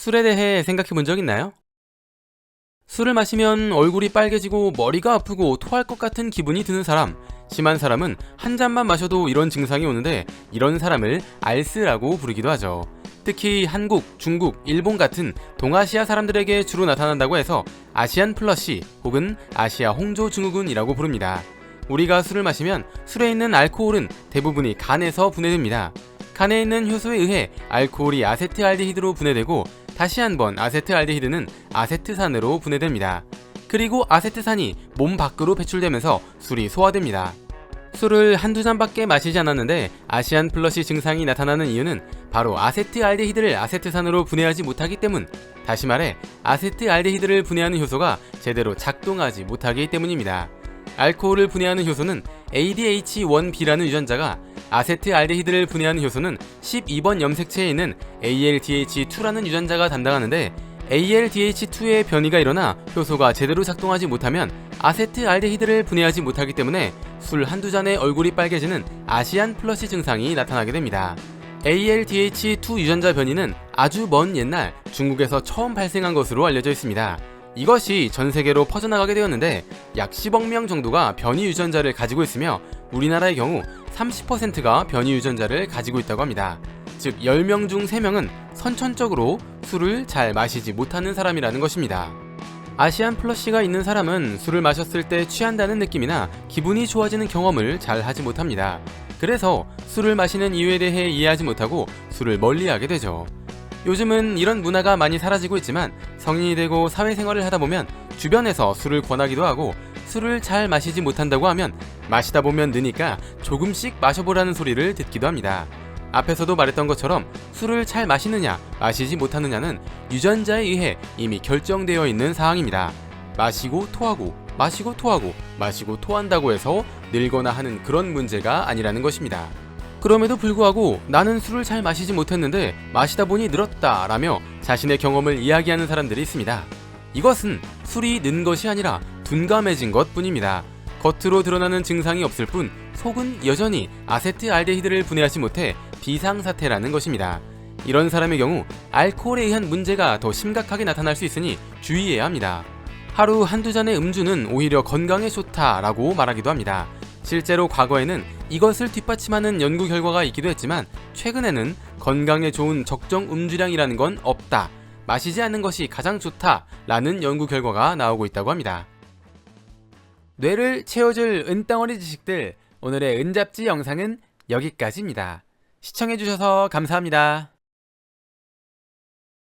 술에 대해 생각해 본 적 있나요? 술을 마시면 얼굴이 빨개지고 머리가 아프고 토할 것 같은 기분이 드는 사람, 심한 사람은 한 잔만 마셔도 이런 증상이 오는데 이런 사람을 알스라고 부르기도 하죠. 특히 한국, 중국, 일본 같은 동아시아 사람들에게 주로 나타난다고 해서 아시안 플러시 혹은 아시아 홍조 증후군이라고 부릅니다. 우리가 술을 마시면 술에 있는 알코올은 대부분이 간에서 분해됩니다. 간에 있는 효소에 의해 알코올이 아세트알데히드로 분해되고 다시 한번 아세트알데히드는 아세트산으로 분해됩니다. 그리고 아세트산이 몸 밖으로 배출되면서 술이 소화됩니다. 술을 한두 잔밖에 마시지 않았는데 아시안 플러시 증상이 나타나는 이유는 바로 아세트알데히드를 아세트산으로 분해하지 못하기 때문, 다시 말해 아세트알데히드를 분해하는 효소가 제대로 작동하지 못하기 때문입니다. 알코올을 분해하는 효소는 ADH1B라는 유전자가, 아세트알데히드를 분해하는 효소는 12번 염색체에 있는 ALDH2라는 유전자가 담당하는데, ALDH2의 변이가 일어나 효소가 제대로 작동하지 못하면 아세트알데히드를 분해하지 못하기 때문에 술 한두 잔에 얼굴이 빨개지는 아시안 플러시 증상이 나타나게 됩니다. ALDH2 유전자 변이는 아주 먼 옛날 중국에서 처음 발생한 것으로 알려져 있습니다. 이것이 전 세계로 퍼져나가게 되었는데 약 10억 명 정도가 변이 유전자를 가지고 있으며 우리나라의 경우 30%가 변이 유전자를 가지고 있다고 합니다. 즉 10명 중 3명은 선천적으로 술을 잘 마시지 못하는 사람이라는 것입니다. 아시안 플러시가 있는 사람은 술을 마셨을 때 취한다는 느낌이나 기분이 좋아지는 경험을 잘 하지 못합니다. 그래서 술을 마시는 이유에 대해 이해하지 못하고 술을 멀리하게 되죠. 요즘은 이런 문화가 많이 사라지고 있지만 성인이 되고 사회생활을 하다 보면 주변에서 술을 권하기도 하고, 술을 잘 마시지 못한다고 하면 마시다 보면 느니까 조금씩 마셔보라는 소리를 듣기도 합니다. 앞에서도 말했던 것처럼 술을 잘 마시느냐 마시지 못하느냐는 유전자에 의해 이미 결정되어 있는 사항입니다. 마시고 토하고 마시고 토하고 마시고 토한다고 해서 늙거나 하는 그런 문제가 아니라는 것입니다. 그럼에도 불구하고 나는 술을 잘 마시지 못했는데 마시다 보니 늘었다 라며 자신의 경험을 이야기하는 사람들이 있습니다. 이것은 술이 는 것이 아니라 둔감해진 것 뿐입니다. 겉으로 드러나는 증상이 없을 뿐 속은 여전히 아세트알데히드를 분해하지 못해 비상사태라는 것입니다. 이런 사람의 경우 알코올에 의한 문제가 더 심각하게 나타날 수 있으니 주의해야 합니다. 하루 한두 잔의 음주는 오히려 건강에 좋다라고 말하기도 합니다. 실제로 과거에는 이것을 뒷받침하는 연구 결과가 있기도 했지만 최근에는 건강에 좋은 적정 음주량이라는 건 없다, 마시지 않는 것이 가장 좋다라는 연구 결과가 나오고 있다고 합니다. 뇌를 채워줄 은덩어리 지식들, 오늘의 은잡지 영상은 여기까지입니다. 시청해주셔서 감사합니다.